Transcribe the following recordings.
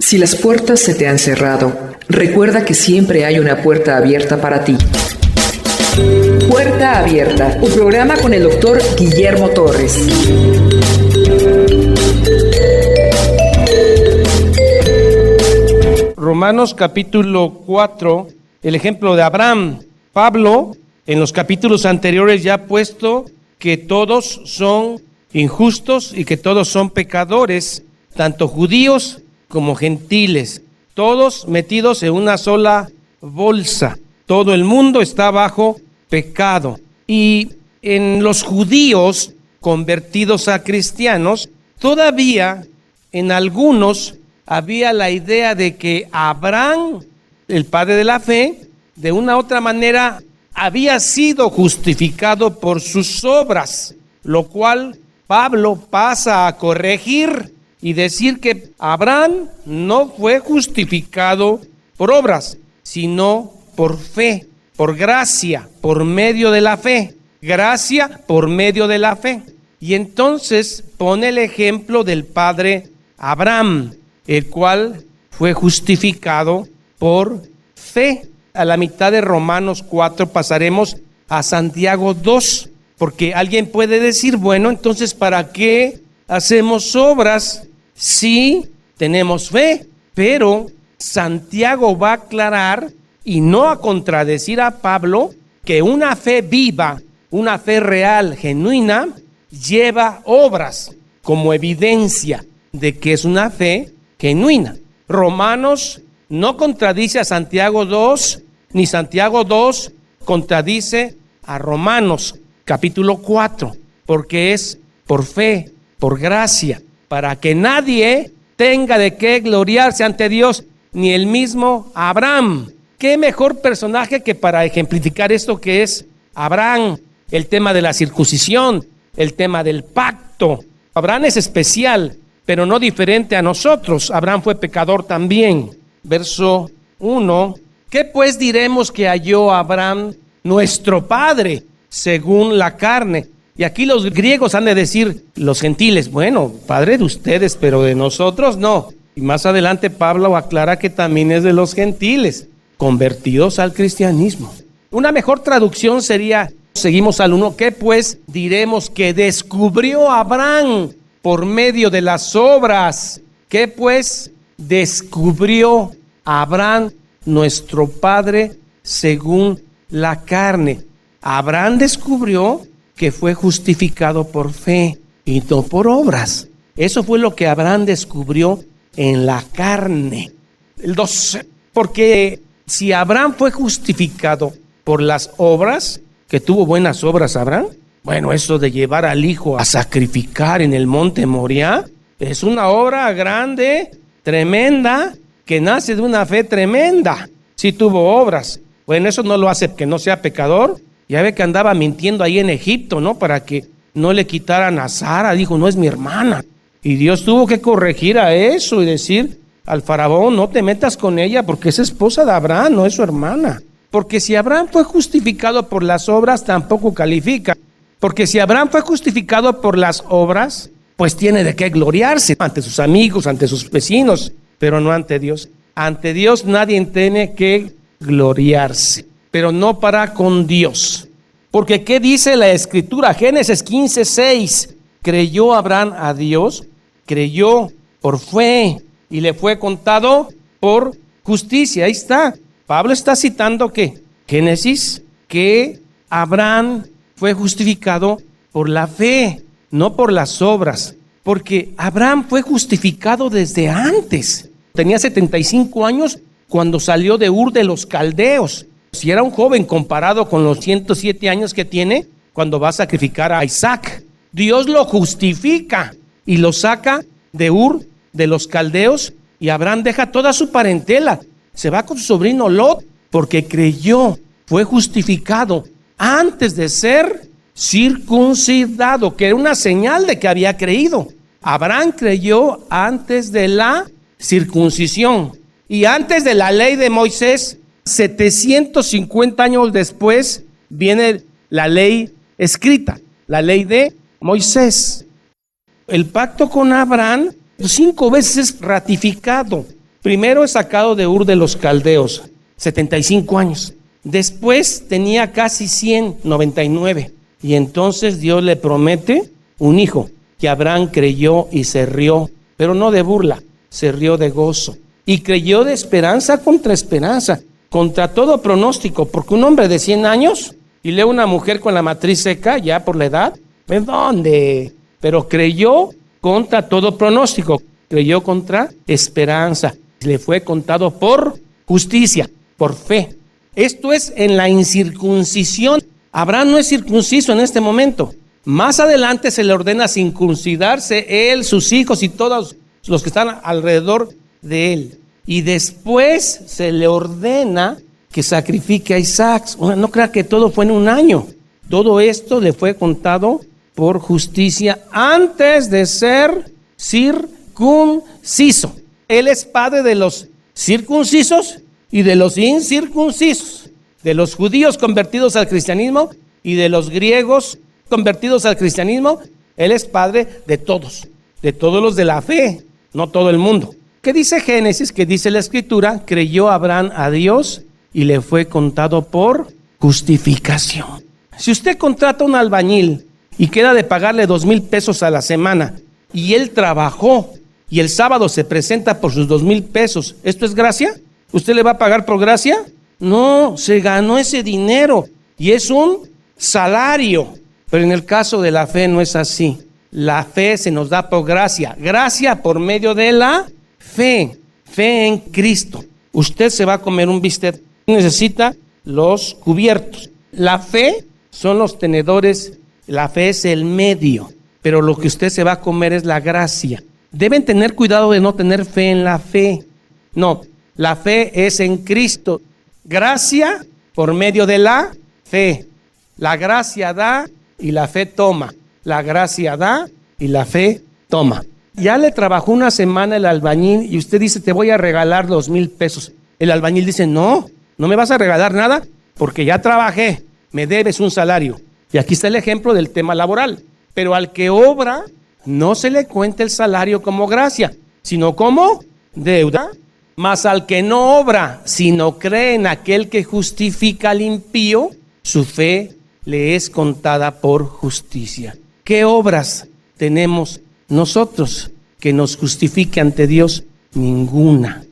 Si las puertas se te han cerrado, recuerda que siempre hay una puerta abierta para ti. Puerta Abierta, un programa con el doctor Guillermo Torres. Romanos capítulo 4, el ejemplo de Abraham. Pablo, en los capítulos anteriores ya ha puesto que todos son injustos y que todos son pecadores, tanto judíos como gentiles, todos metidos en una sola bolsa. Todo el mundo está bajo pecado. Y en los judíos convertidos a cristianos, todavía en algunos había la idea de que Abraham, el padre de la fe, de una u otra manera había sido justificado por sus obras, lo cual Pablo pasa a corregir y decir que Abraham no fue justificado por obras, sino por fe, por gracia, por medio de la fe. Gracia por medio de la fe. Y entonces pone el ejemplo del padre Abraham, el cual fue justificado por fe. A la mitad de Romanos 4 pasaremos a Santiago 2, porque alguien puede decir, bueno, entonces ¿para qué hacemos obras si tenemos fe? Pero Santiago va a aclarar y no a contradecir a Pablo que una fe viva, una fe real, genuina, lleva obras como evidencia de que es una fe genuina. Romanos no contradice a Santiago 2, ni Santiago 2 contradice a Romanos capítulo 4, porque es por fe, por gracia, para que nadie tenga de qué gloriarse ante Dios, ni el mismo Abraham. ¿Qué mejor personaje que para ejemplificar esto que es Abraham? El tema de la circuncisión, el tema del pacto. Abraham es especial, pero no diferente a nosotros. Abraham fue pecador también. Verso 1. ¿Qué pues diremos que halló Abraham, nuestro padre, según la carne? Y aquí los griegos han de decir, los gentiles, bueno, padre de ustedes, pero de nosotros no. Y más adelante Pablo aclara que también es de los gentiles, convertidos al cristianismo. Una mejor traducción sería, seguimos al 1, ¿qué pues diremos que descubrió Abraham por medio de las obras? ¿Qué pues descubrió Abraham, nuestro padre, según la carne? Abraham descubrió que fue justificado por fe y no por obras. Eso fue lo que Abraham descubrió en la carne. El 2, porque si Abraham fue justificado por las obras, que tuvo buenas obras Abraham, bueno, eso de llevar al hijo a sacrificar en el monte Moriah, es una obra grande, tremenda, que nace de una fe tremenda. Sí tuvo obras. Bueno, eso no lo hace que no sea pecador. Ya ve que andaba mintiendo ahí en Egipto, ¿no? Para que no le quitaran a Sara. Dijo, no es mi hermana. Y Dios tuvo que corregir a eso y decir al faraón, no te metas con ella porque es esposa de Abraham, no es su hermana. Porque si Abraham fue justificado por las obras, tampoco califica. Porque si Abraham fue justificado por las obras, pues tiene de qué gloriarse ante sus amigos, ante sus vecinos, pero no ante Dios. Ante Dios nadie tiene que gloriarse, pero no para con Dios. Porque ¿qué dice la Escritura? Génesis 15:6. Creyó Abraham a Dios, creyó por fe y le fue contado por justicia. Ahí está. Pablo está citando ¿qué? Génesis, que Abraham fue justificado por la fe, no por las obras. Porque Abraham fue justificado desde antes. Tenía 75 años cuando salió de Ur de los Caldeos. Si era un joven comparado con los 107 años que tiene cuando va a sacrificar a Isaac. Dios lo justifica y lo saca de Ur de los Caldeos y Abraham deja toda su parentela. Se va con su sobrino Lot porque creyó, fue justificado antes de ser circuncidado, que era una señal de que había creído. Abraham creyó antes de la circuncisión y antes de la ley de Moisés. 750 años después viene la ley escrita, la ley de Moisés. El pacto con Abraham 5 veces es ratificado, Primero es sacado de Ur de los Caldeos, 75 años. Después tenía casi 100, 99. Y entonces Dios le promete un hijo, que Abraham creyó y se rió, pero no de burla, se rió de gozo. Y creyó de esperanza, contra todo pronóstico, porque un hombre de 100 años y luego una mujer con la matriz seca, ya por la edad, ¿de dónde? Pero creyó contra todo pronóstico, creyó contra esperanza. Le fue contado por justicia, por fe. Esto es en la incircuncisión. Abraham no es circunciso en este momento. Más adelante se le ordena circuncidarse él, sus hijos y todos los que están alrededor de él. Y después se le ordena que sacrifique a Isaac. No crea que todo fue en un año. Todo esto le fue contado por justicia antes de ser circunciso. Él es padre de los circuncisos y de los incircuncisos, de los judíos convertidos al cristianismo y de los griegos convertidos al cristianismo. Él es padre de todos los de la fe, no todo el mundo. ¿Qué dice Génesis? Que dice la Escritura, creyó Abraham a Dios y le fue contado por justificación. Si usted contrata a un albañil y queda de pagarle 2,000 pesos a la semana y él trabajó y el sábado se presenta por sus 2,000 pesos, ¿esto es gracia? ¿Usted le va a pagar por gracia? No, se ganó ese dinero y es un salario. Pero en el caso de la fe no es así. La fe se nos da por gracia. Gracia por medio de la fe. Fe en Cristo. Usted se va a comer un bistec, necesita los cubiertos. La fe son los tenedores, la fe es el medio, pero lo que usted se va a comer es la gracia. Deben tener cuidado de no tener fe en la fe. No, la fe es en Cristo. Gracia por medio de la fe. La gracia da y la fe toma. La gracia da y la fe toma. Ya le trabajó una semana el albañil y usted dice, te voy a regalar 2,000 pesos. El albañil dice, no me vas a regalar nada porque ya trabajé, me debes un salario. Y aquí está el ejemplo del tema laboral. Pero al que obra, no se le cuenta el salario como gracia, sino como deuda. Mas al que no obra, sino cree en aquel que justifica al impío, su fe le es contada por justicia. ¿Qué obras tenemos nosotros que nos justifique ante Dios? Ninguna.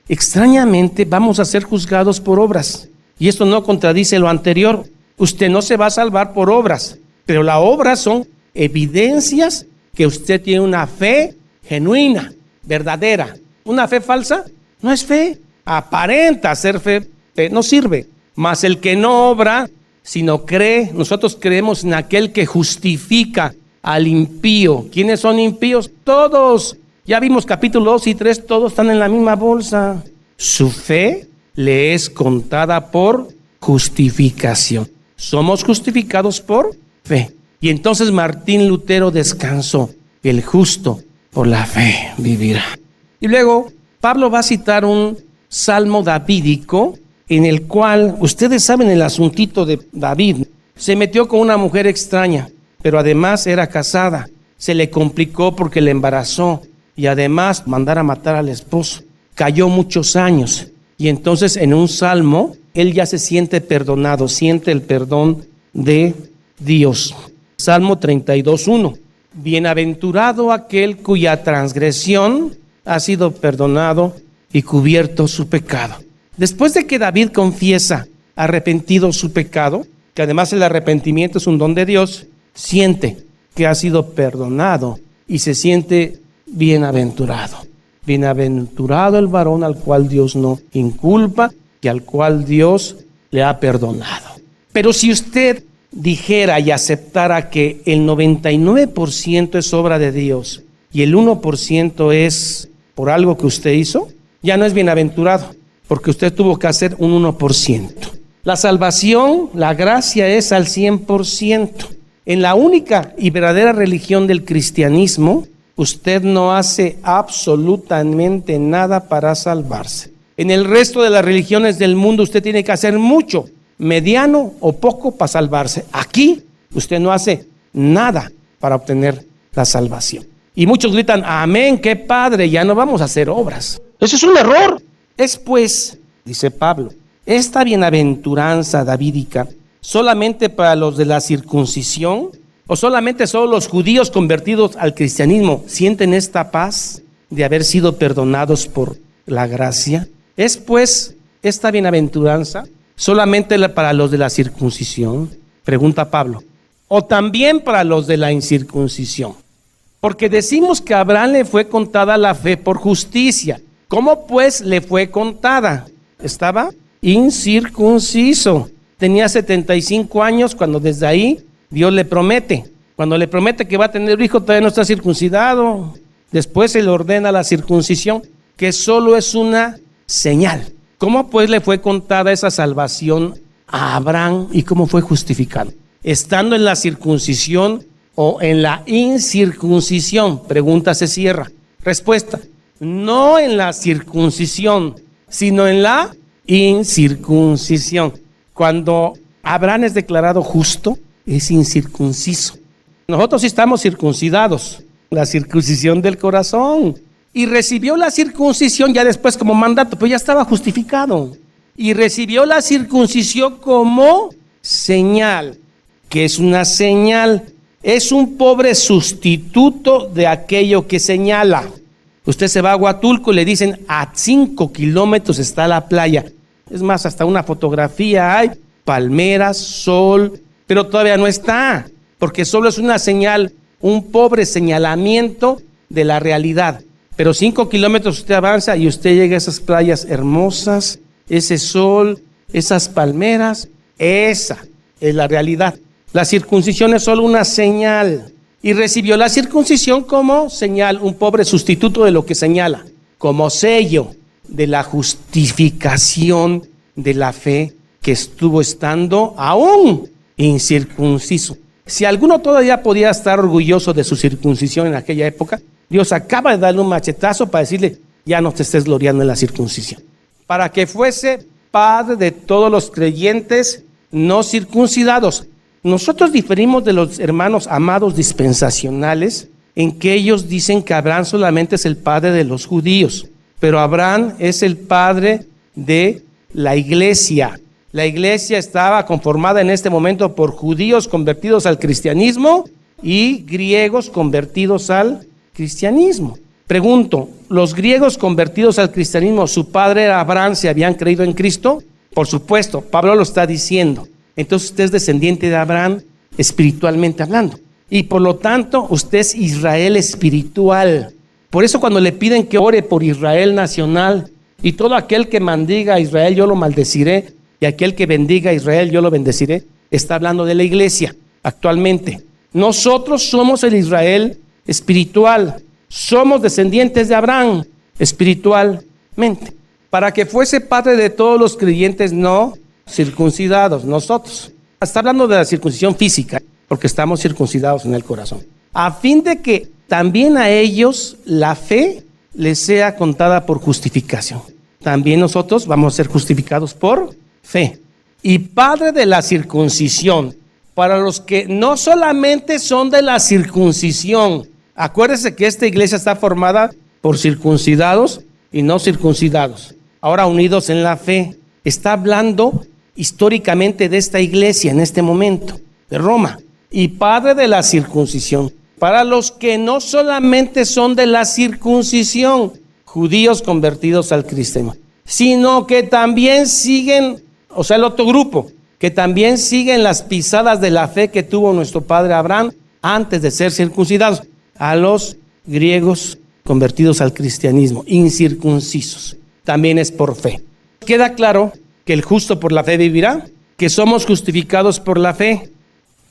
Extrañamente vamos a ser juzgados por obras. Y esto no contradice lo anterior. Usted no se va a salvar por obras, pero las obras son evidencias que usted tiene una fe genuina, verdadera. Una fe falsa no es fe. Aparenta ser fe, no sirve. Mas el que no obra, sino cree, nosotros creemos en aquel que justifica al impío. ¿Quiénes son impíos? Todos. Ya vimos capítulo 2 y 3, todos están en la misma bolsa. Su fe le es contada por justificación. Somos justificados por fe. Y entonces Martín Lutero descansó. El justo por la fe vivirá. Y luego Pablo va a citar un salmo davídico en el cual, ustedes saben el asuntito de David. Se metió con una mujer extraña, pero además era casada. Se le complicó porque le embarazó y además mandar a matar al esposo. Cayó muchos años y entonces en un salmo él ya se siente perdonado, siente el perdón de Dios. Salmo 32:1. Bienaventurado aquel cuya transgresión ha sido perdonado y cubierto su pecado. Después de que David confiesa arrepentido su pecado, que además el arrepentimiento es un don de Dios, siente que ha sido perdonado y se siente bienaventurado. Bienaventurado el varón al cual Dios no inculpa y al cual Dios le ha perdonado. Pero si usted dijera y aceptara que el 99% es obra de Dios y el 1% es por algo que usted hizo, ya no es bienaventurado, porque usted tuvo que hacer un 1%. La salvación, la gracia es al 100%. En la única y verdadera religión del cristianismo, usted no hace absolutamente nada para salvarse. En el resto de las religiones del mundo usted tiene que hacer mucho, mediano o poco para salvarse. Aquí usted no hace nada para obtener la salvación. Y muchos gritan, amén, qué padre, ya no vamos a hacer obras. Eso es un error. Es pues, dice Pablo, esta bienaventuranza davídica solamente para los de la circuncisión, o solamente solo los judíos convertidos al cristianismo sienten esta paz de haber sido perdonados por la gracia. Es pues esta bienaventuranza solamente para los de la circuncisión, pregunta Pablo, o también para los de la incircuncisión. Porque decimos que a Abraham le fue contada la fe por justicia. ¿Cómo pues le fue contada? Estaba incircunciso. Tenía 75 años cuando desde ahí Dios le promete. Cuando le promete que va a tener un hijo, todavía no está circuncidado. Después se le ordena la circuncisión, que solo es una señal. ¿Cómo pues le fue contada esa salvación a Abraham y cómo fue justificado? ¿Estando en la circuncisión o en la incircuncisión? Pregunta se cierra. Respuesta: no en la circuncisión, sino en la incircuncisión. Cuando Abraham es declarado justo, es incircunciso. Nosotros sí estamos circuncidados, la circuncisión del corazón. Y recibió la circuncisión ya después como mandato, pero ya estaba justificado. Y recibió la circuncisión como señal. ¿Qué es una señal? Es un pobre sustituto de aquello que señala. Usted se va a Huatulco y le dicen, a 5 kilómetros está la playa. Es más, hasta una fotografía hay, palmeras, sol, pero todavía no está, porque solo es una señal, un pobre señalamiento de la realidad. Pero 5 kilómetros usted avanza y usted llega a esas playas hermosas, ese sol, esas palmeras, esa es la realidad. La circuncisión es solo una señal. Y recibió la circuncisión como señal, un pobre sustituto de lo que señala, como sello de la justificación de la fe que estuvo estando aún incircunciso. Si alguno todavía podía estar orgulloso de su circuncisión en aquella época, Dios acaba de darle un machetazo para decirle, ya no te estés gloriando en la circuncisión. Para que fuese padre de todos los creyentes no circuncidados. Nosotros diferimos de los hermanos amados dispensacionales en que ellos dicen que Abraham solamente es el padre de los judíos, pero Abraham es el padre de la iglesia. La iglesia estaba conformada en este momento por judíos convertidos al cristianismo y griegos convertidos al cristianismo. Pregunto, ¿los griegos convertidos al cristianismo, su padre era Abraham, se habían creído en Cristo? Por supuesto, Pablo lo está diciendo. Entonces usted es descendiente de Abraham espiritualmente hablando. Y por lo tanto, usted es Israel espiritual. Por eso cuando le piden que ore por Israel nacional, y todo aquel que maldiga a Israel yo lo maldeciré, y aquel que bendiga a Israel yo lo bendeciré, está hablando de la iglesia actualmente. Nosotros somos el Israel espiritual. Somos descendientes de Abraham espiritualmente. Para que fuese padre de todos los creyentes no circuncidados, nosotros. Está hablando de la circuncisión física, porque estamos circuncidados en el corazón. A fin de que también a ellos la fe les sea contada por justificación. También nosotros vamos a ser justificados por fe. Y padre de la circuncisión, para los que no solamente son de la circuncisión. Acuérdese que esta iglesia está formada por circuncidados y no circuncidados, ahora unidos en la fe. Está hablando históricamente de esta iglesia en este momento, de Roma. Y padre de la circuncisión, para los que no solamente son de la circuncisión, judíos convertidos al cristianismo, sino que también siguen, o sea, el otro grupo, que también siguen las pisadas de la fe que tuvo nuestro padre Abraham antes de ser circuncidados, a los griegos convertidos al cristianismo, incircuncisos, también es por fe. Queda claro que el justo por la fe vivirá, que somos justificados por la fe.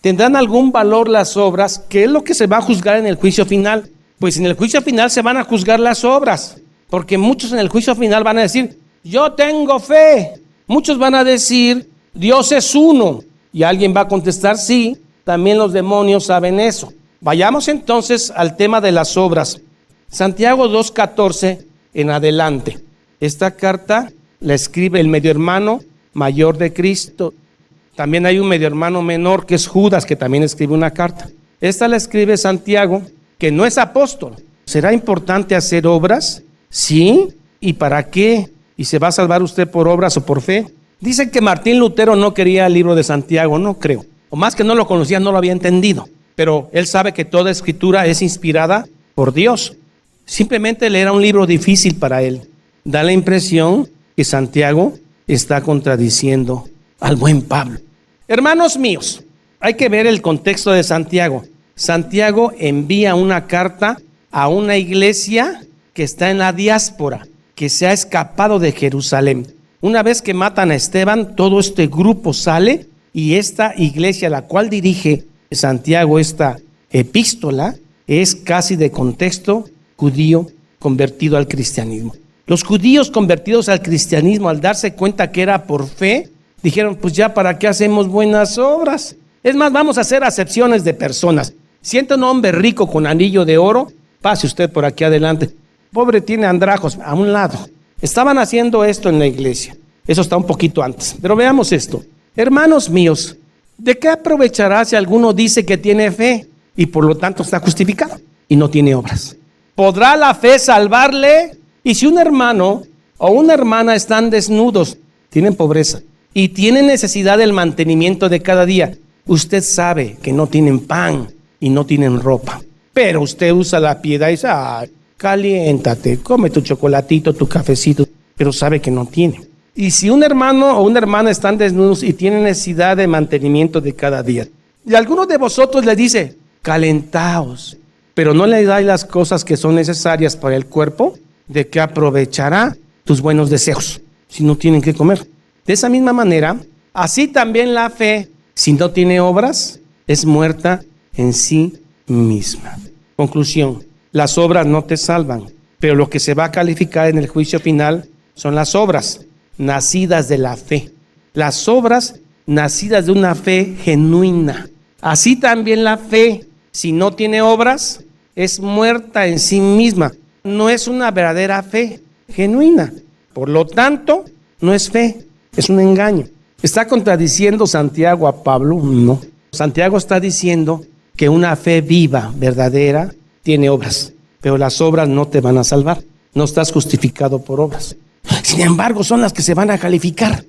¿Tendrán algún valor las obras? ¿Qué es lo que se va a juzgar en el juicio final? Pues en el juicio final se van a juzgar las obras, porque muchos en el juicio final van a decir, yo tengo fe. Muchos van a decir, Dios es uno. Y alguien va a contestar, sí, también los demonios saben eso. Vayamos entonces al tema de las obras. Santiago 2:14 en adelante. Esta carta la escribe el medio hermano mayor de Cristo. También hay un medio hermano menor que es Judas, que también escribe una carta. Esta la escribe Santiago que no es apóstol. ¿Será importante hacer obras? Sí. ¿Y para qué? ¿Y se va a salvar usted por obras o por fe? Dicen que Martín Lutero no quería el libro de Santiago, no creo. O más que no lo conocía, no lo había entendido. Pero él sabe que toda escritura es inspirada por Dios. Simplemente le era un libro difícil para él. Da la impresión que Santiago está contradiciendo al buen Pablo. Hermanos míos, hay que ver el contexto de Santiago. Santiago envía una carta a una iglesia que está en la diáspora, que se ha escapado de Jerusalén. Una vez que matan a Esteban, todo este grupo sale y esta iglesia a la cual dirige Santiago esta epístola es casi de contexto judío convertido al cristianismo. Los judíos convertidos al cristianismo, al darse cuenta que era por fe, dijeron, pues ya para qué hacemos buenas obras. Es más, vamos a hacer acepciones de personas. Siente un hombre rico con anillo de oro, pase usted por aquí adelante. Pobre tiene andrajos a un lado. Estaban haciendo esto en la iglesia. Eso está un poquito antes. Pero veamos esto. Hermanos míos, ¿de qué aprovechará si alguno dice que tiene fe y por lo tanto está justificado y no tiene obras? ¿Podrá la fe salvarle? Y si un hermano o una hermana están desnudos, tienen pobreza y tienen necesidad del mantenimiento de cada día, usted sabe que no tienen pan y no tienen ropa, pero usted usa la piedad y dice, caliéntate, come tu chocolatito, tu cafecito, pero sabe que no tiene. Y si un hermano o una hermana están desnudos y tienen necesidad de mantenimiento de cada día, y alguno de vosotros le dice, calentaos, pero no le dais las cosas que son necesarias para el cuerpo, ¿de qué aprovechará tus buenos deseos si no tienen que comer? De esa misma manera, así también la fe, si no tiene obras, es muerta en sí misma. Conclusión, las obras no te salvan, pero lo que se va a calificar en el juicio final son las obras nacidas de la fe. Las obras nacidas de una fe genuina. Así también la fe, si no tiene obras, es muerta en sí misma. No es una verdadera fe genuina. Por lo tanto, no es fe, es un engaño. ¿Está contradiciendo Santiago a Pablo? No. Santiago está diciendo que una fe viva, verdadera, tiene obras, pero las obras no te van a salvar. No estás justificado por obras. Sin embargo, son las que se van a calificar.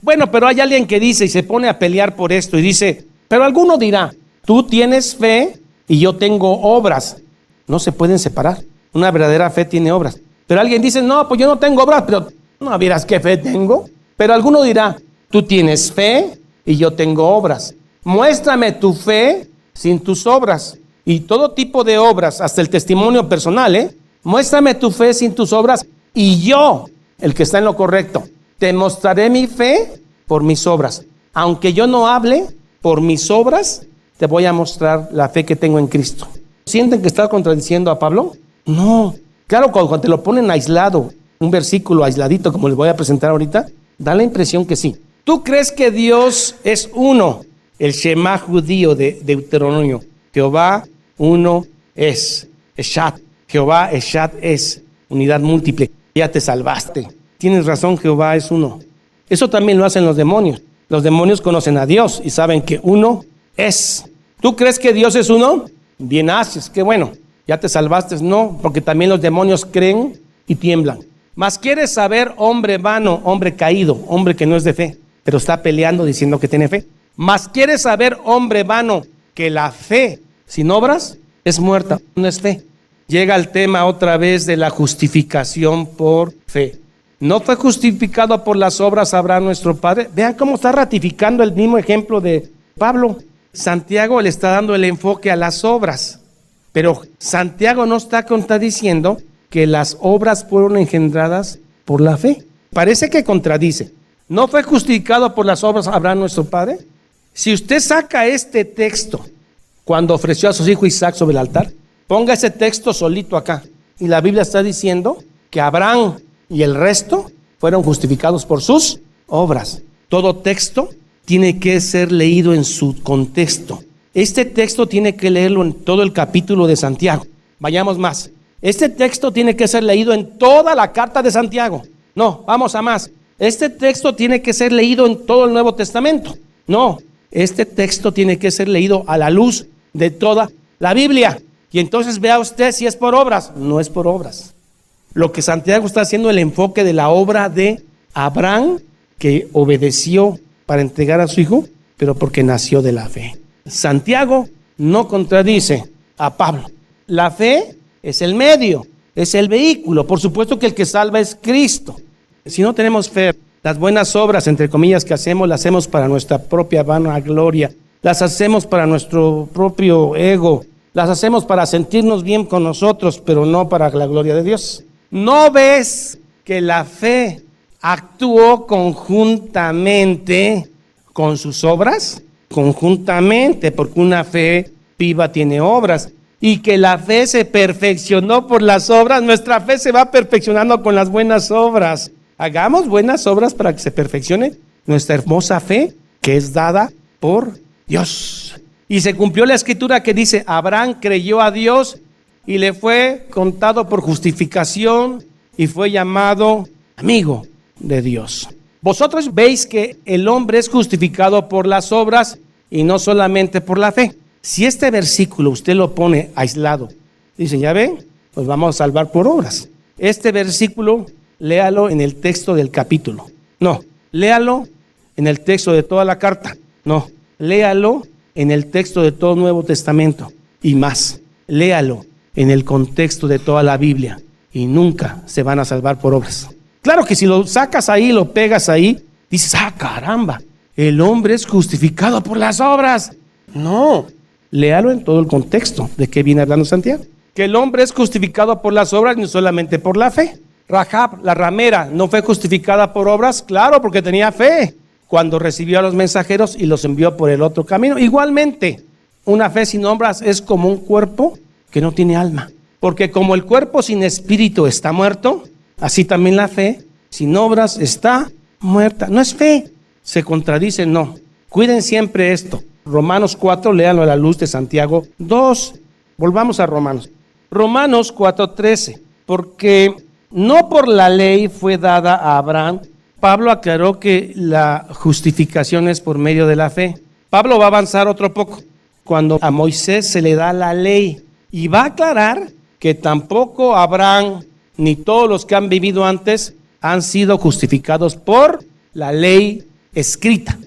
Bueno, pero hay alguien que dice y se pone a pelear por esto y dice, pero alguno dirá, tú tienes fe y yo tengo obras. No se pueden separar. Una verdadera fe tiene obras. Pero alguien dice, no, pues yo no tengo obras, pero no vieras qué fe tengo. Pero alguno dirá, tú tienes fe y yo tengo obras. Muéstrame tu fe sin tus obras. Y todo tipo de obras, hasta el testimonio personal, muéstrame tu fe sin tus obras y yo, el que está en lo correcto, te mostraré mi fe por mis obras. Aunque yo no hable, por mis obras te voy a mostrar la fe que tengo en Cristo. ¿Sienten que está contradiciendo a Pablo? No. Claro, cuando te lo ponen aislado, un versículo aisladito como les voy a presentar ahorita, da la impresión que sí. ¿Tú crees que Dios es uno? El Shema judío de Deuteronomio. Jehová uno es. Eshad. Jehová Eshad es. Unidad múltiple. Ya te salvaste. Tienes razón, Jehová es uno. Eso también lo hacen los demonios. Los demonios conocen a Dios y saben que uno es. ¿Tú crees que Dios es uno? Bien haces, qué bueno. ¿Ya te salvaste? No, porque también los demonios creen y tiemblan. Mas quieres saber, hombre vano, hombre caído, hombre que no es de fe, pero está peleando diciendo que tiene fe. Mas quieres saber, hombre vano, que la fe sin obras es muerta, no es fe. Llega el tema otra vez de la justificación por fe. ¿No fue justificado por las obras Abraham nuestro padre? Vean cómo está ratificando el mismo ejemplo de Pablo. Santiago le está dando el enfoque a las obras, pero Santiago no está contradiciendo que las obras fueron engendradas por la fe. Parece que contradice. ¿No fue justificado por las obras Abraham nuestro padre? Si usted saca este texto cuando ofreció a su hijo Isaac sobre el altar, ponga ese texto solito acá. Y la Biblia está diciendo que Abraham y el resto fueron justificados por sus obras. Todo texto tiene que ser leído en su contexto. Este texto tiene que leerlo en todo el capítulo de Santiago. Vayamos más. Este texto tiene que ser leído en toda la carta de Santiago. No, vamos a más. Este texto tiene que ser leído en todo el Nuevo Testamento. No, este texto tiene que ser leído a la luz de toda la Biblia. Y entonces vea usted si es por obras. No es por obras. Lo que Santiago está haciendo el enfoque de la obra de Abraham, que obedeció para entregar a su hijo, pero porque nació de la fe. Santiago no contradice a Pablo. La fe es el medio, es el vehículo. Por supuesto que el que salva es Cristo. Si no tenemos fe, las buenas obras, entre comillas, que hacemos, las hacemos para nuestra propia vanagloria. Las hacemos para nuestro propio ego. Las hacemos para sentirnos bien con nosotros, pero no para la gloria de Dios. ¿No ves que la fe actuó conjuntamente con sus obras? Conjuntamente, porque una fe viva tiene obras. Y que la fe se perfeccionó por las obras. Nuestra fe se va perfeccionando con las buenas obras. Hagamos buenas obras para que se perfeccione nuestra hermosa fe, que es dada por Dios. Y se cumplió la escritura que dice: Abraham creyó a Dios y le fue contado por justificación y fue llamado amigo de Dios. Vosotros veis que el hombre es justificado por las obras y no solamente por la fe. Si este versículo usted lo pone aislado, dice, ya ven, pues vamos a salvar por obras. Este versículo, léalo en el texto del capítulo. No, léalo en el texto de toda la carta. No, léalo en el texto de todo Nuevo Testamento. Y más, léalo en el contexto de toda la Biblia. Y nunca se van a salvar por obras. Claro que si lo sacas ahí, lo pegas ahí, dices, caramba, el hombre es justificado por las obras. No, léalo en todo el contexto de qué viene hablando Santiago. Que el hombre es justificado por las obras, no solamente por la fe. Rahab, la ramera, ¿no fue justificada por obras? Claro, porque tenía fe cuando recibió a los mensajeros y los envió por el otro camino. Igualmente, una fe sin obras es como un cuerpo que no tiene alma. Porque como el cuerpo sin espíritu está muerto, así también la fe sin obras está muerta. No es fe, se contradice, no. Cuiden siempre esto. Romanos 4, léanlo a la luz de Santiago 2. Volvamos a Romanos. Romanos 4:13. Porque no por la ley fue dada a Abraham. Pablo aclaró que la justificación es por medio de la fe. Pablo va a avanzar otro poco. Cuando a Moisés se le da la ley, y va a aclarar que tampoco Abraham ni todos los que han vivido antes han sido justificados por la ley escrita.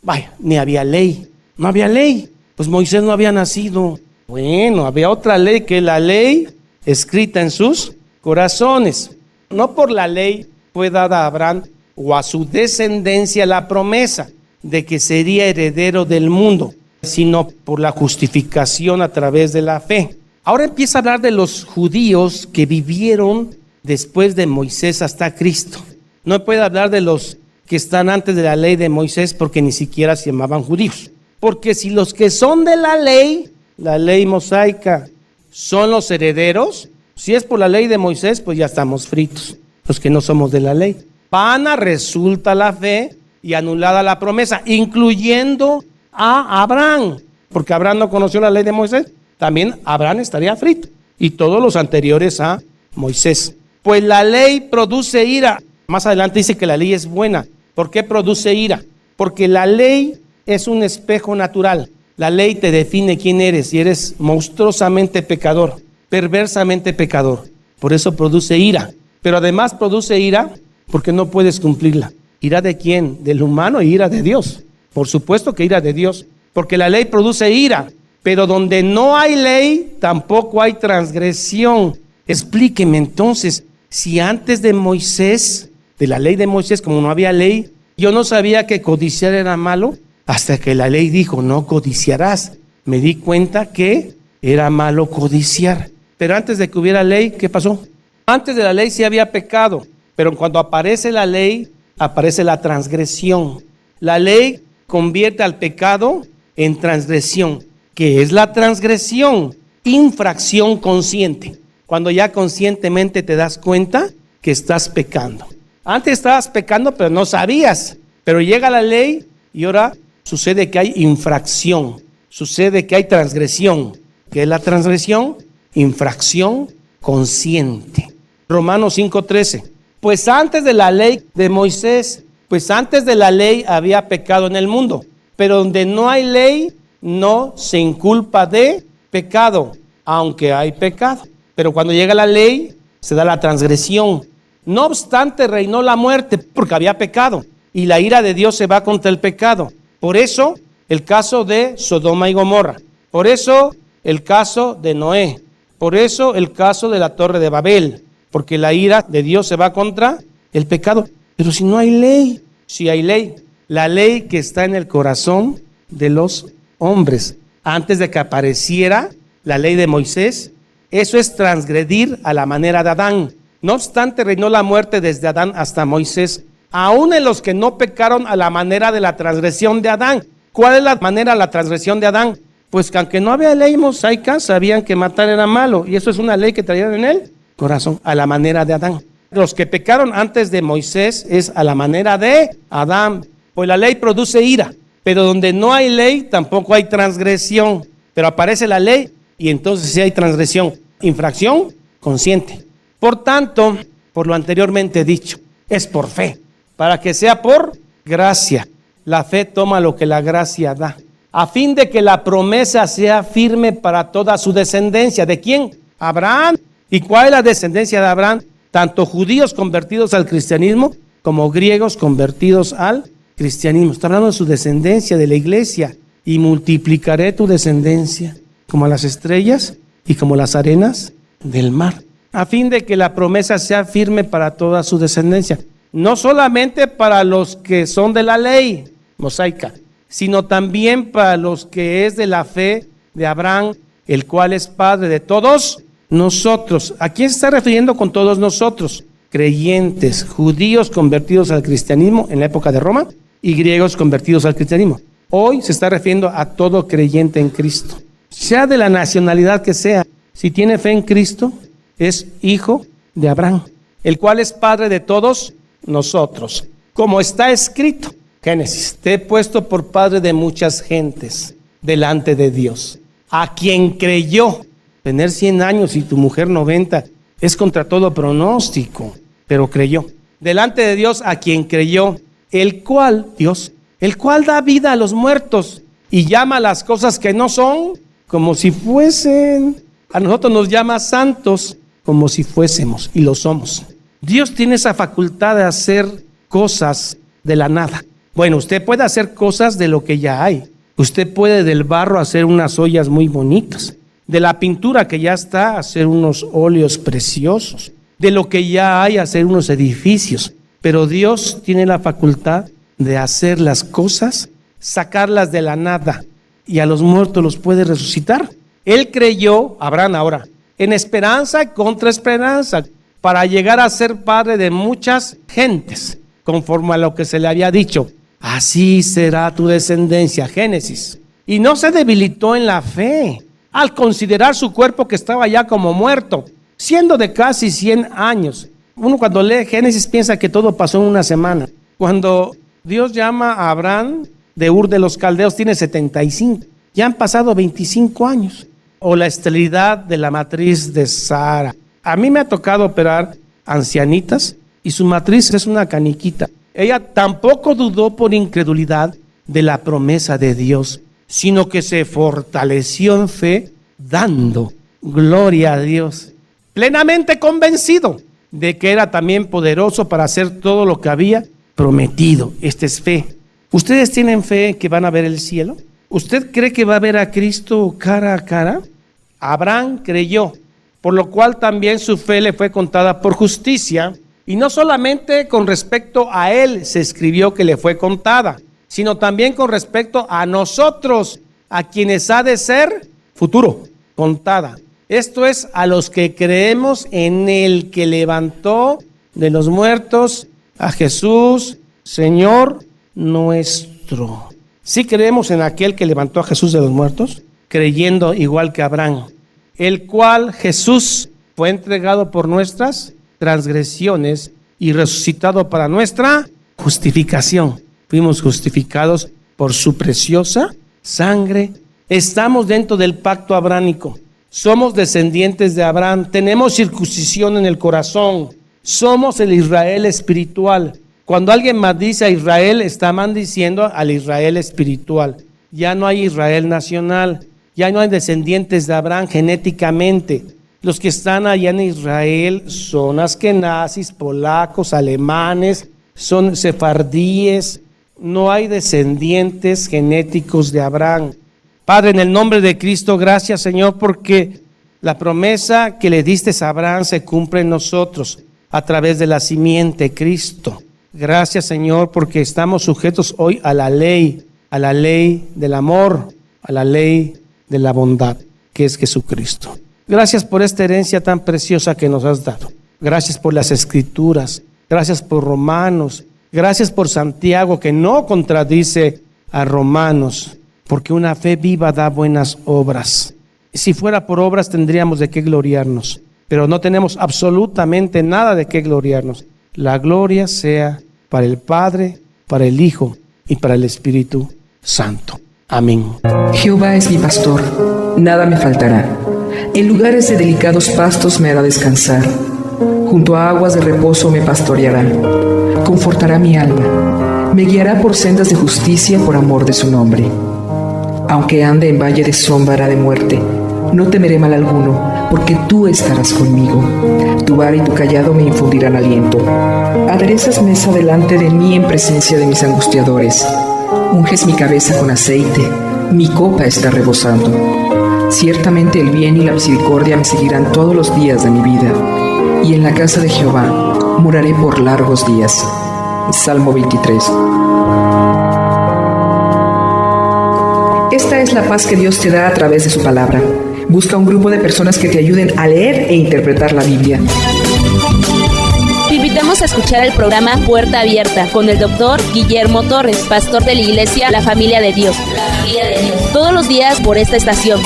Vaya, ni había ley. No había ley. Pues Moisés no había nacido. Bueno, había otra ley, que es la ley escrita en sus corazones. No por la ley fue dada a Abraham o a su descendencia la promesa de que sería heredero del mundo, sino por la justificación a través de la fe. Ahora empieza a hablar de los judíos que vivieron después de Moisés hasta Cristo. No puede hablar de los que están antes de la ley de Moisés porque ni siquiera se llamaban judíos. Porque si los que son de la ley mosaica, son los herederos, si es por la ley de Moisés, pues ya estamos fritos, los que no somos de la ley. Vana resulta la fe y anulada la promesa, incluyendo a Abraham, porque Abraham no conoció la ley de Moisés. También Abraham estaría frito, y todos los anteriores a Moisés. Pues la ley produce ira. Más adelante dice que la ley es buena. ¿Por qué produce ira? Porque la ley es un espejo natural. La ley te define quién eres, y eres monstruosamente pecador, perversamente pecador. Por eso produce ira. Pero además produce ira porque no puedes cumplirla. ¿Ira de quién? Del humano, y ira de Dios. Por supuesto que ira de Dios, porque la ley produce ira. Pero donde no hay ley, tampoco hay transgresión. Explíqueme entonces, si antes de Moisés, de la ley de Moisés, como no había ley, yo no sabía que codiciar era malo, hasta que la ley dijo, no codiciarás. Me di cuenta que era malo codiciar. Pero antes de que hubiera ley, ¿qué pasó? Antes de la ley sí había pecado, pero cuando aparece la ley, aparece la transgresión. La ley convierte al pecado en transgresión. ¿Qué es la transgresión? Infracción consciente. Cuando ya conscientemente te das cuenta que estás pecando. Antes estabas pecando, pero no sabías. Pero llega la ley y ahora sucede que hay infracción. Sucede que hay transgresión. ¿Qué es la transgresión? Infracción consciente. Romanos 5:13. Pues antes de la ley de Moisés, pues antes de la ley había pecado en el mundo. Pero donde no hay ley, no se inculpa de pecado. aunque hay pecado. Pero cuando llega la ley, se da la transgresión. No obstante, reinó la muerte porque había pecado y la ira de Dios se va contra el pecado. Por eso, el caso de Sodoma y Gomorra. Por eso, el caso de Noé. Por eso, el caso de la Torre de Babel. Porque la ira de Dios se va contra el pecado. Pero si no hay ley, si hay ley, la ley que está en el corazón de los hombres. Antes de que apareciera la ley de Moisés, eso es transgredir a la manera de Adán. No obstante, reinó la muerte desde Adán hasta Moisés, aún en los que no pecaron a la manera de la transgresión de Adán. ¿Cuál es la manera de la transgresión de Adán? Pues que aunque no había ley mosaica, sabían que matar era malo, y eso es una ley que traían en el corazón, a la manera de Adán. Los que pecaron antes de Moisés es a la manera de Adán, pues la ley produce ira, pero donde no hay ley tampoco hay transgresión, pero aparece la ley y entonces sí hay transgresión, infracción consciente. Por tanto, por lo anteriormente dicho, es por fe, para que sea por gracia. La fe toma lo que la gracia da, a fin de que la promesa sea firme para toda su descendencia. ¿De quién? Abraham. ¿Y cuál es la descendencia de Abraham? Tanto judíos convertidos al cristianismo como griegos convertidos al cristianismo. Está hablando de su descendencia, de la iglesia. Y multiplicaré tu descendencia como las estrellas y como las arenas del mar, a fin de que la promesa sea firme para toda su descendencia. No solamente para los que son de la ley mosaica, sino también para los que es de la fe de Abraham, el cual es padre de todos nosotros. ¿A quién se está refiriendo con todos nosotros? Creyentes, judíos convertidos al cristianismo en la época de Roma y griegos convertidos al cristianismo. Hoy se está refiriendo a todo creyente en Cristo, sea de la nacionalidad que sea. Si tiene fe en Cristo, es hijo de Abraham, el cual es padre de todos nosotros. Como está escrito, Génesis, te he puesto por padre de muchas gentes delante de Dios. A quien creyó, tener 100 años y tu mujer 90, es contra todo pronóstico, pero creyó. Delante de Dios, a quien creyó, el cual, Dios, el cual da vida a los muertos y llama a las cosas que no son como si fuesen. A nosotros nos llama santos como si fuésemos, y lo somos. Dios tiene esa facultad de hacer cosas de la nada. Bueno, usted puede hacer cosas de lo que ya hay. Usted puede del barro hacer unas ollas muy bonitas. De la pintura que ya está, hacer unos óleos preciosos. De lo que ya hay, hacer unos edificios. Pero Dios tiene la facultad de hacer las cosas, sacarlas de la nada, y a los muertos los puede resucitar. Él creyó, Abraham ahora, en esperanza y contra esperanza, para llegar a ser padre de muchas gentes, conforme a lo que se le había dicho. Así será tu descendencia, Génesis. Y no se debilitó en la fe, al considerar su cuerpo que estaba ya como muerto, siendo de casi 100 años. Uno cuando lee Génesis piensa que todo pasó en una semana. Cuando Dios llama a Abraham de Ur de los Caldeos, tiene 75. Ya han pasado 25 años. O la esterilidad de la matriz de Sara. A mí me ha tocado operar ancianitas y su matriz es una caniquita. Ella tampoco dudó por incredulidad de la promesa de Dios, sino que se fortaleció en fe, dando gloria a Dios, plenamente convencido de que era también poderoso para hacer todo lo que había prometido. Esta es fe. ¿Ustedes tienen fe que van a ver el cielo? ¿Usted cree que va a ver a Cristo cara a cara? Abraham creyó, por lo cual también su fe le fue contada por justicia, y no solamente con respecto a él se escribió que le fue contada, sino también con respecto a nosotros, a quienes ha de ser futuro, contada. Esto es, a los que creemos en el que levantó de los muertos a Jesús, Señor nuestro. ¿Sí creemos en aquel que levantó a Jesús de los muertos? Creyendo igual que Abraham, el cual Jesús fue entregado por nuestras transgresiones y resucitado para nuestra justificación. Fuimos justificados por su preciosa sangre. Estamos dentro del pacto abránico. Somos descendientes de Abraham. Tenemos circuncisión en el corazón. Somos el Israel espiritual. Cuando alguien maldice a Israel, está maldiciendo al Israel espiritual. Ya no hay Israel nacional. Ya no hay descendientes de Abraham genéticamente. Los que están allá en Israel son askenazis, polacos, alemanes, son sefardíes. No hay descendientes genéticos de Abraham. Padre, en el nombre de Cristo, gracias, Señor, porque la promesa que le diste a Abraham se cumple en nosotros a través de la simiente, Cristo. Gracias, Señor, porque estamos sujetos hoy a la ley del amor, a la ley de la bondad, que es Jesucristo. Gracias por esta herencia tan preciosa que nos has dado. Gracias por las Escrituras. Gracias por Romanos. Gracias por Santiago, que no contradice a Romanos, porque una fe viva da buenas obras. Si fuera por obras tendríamos de qué gloriarnos, pero no tenemos absolutamente nada de qué gloriarnos. La gloria sea para el Padre, para el Hijo y para el Espíritu Santo. Amén. Jehová es mi pastor, nada me faltará. En lugares de delicados pastos me hará descansar. Junto a aguas de reposo me pastoreará. Confortará mi alma. Me guiará por sendas de justicia por amor de su nombre. Aunque ande en valle de sombra de muerte, no temeré mal alguno, porque tú estarás conmigo. Tu vara y tu cayado me infundirán aliento. Aderezas mesa delante de mí en presencia de mis angustiadores. Unges mi cabeza con aceite, mi copa está rebosando. Ciertamente el bien y la misericordia me seguirán todos los días de mi vida, y en la casa de Jehová moraré por largos días. Salmo 23. Esta es la paz que Dios te da a través de su palabra. Busca un grupo de personas que te ayuden a leer e interpretar la Biblia. Te invitamos a escuchar el programa Puerta Abierta con el Dr. Guillermo Torres, pastor de la iglesia La Familia de Dios. Todos los días por esta estación.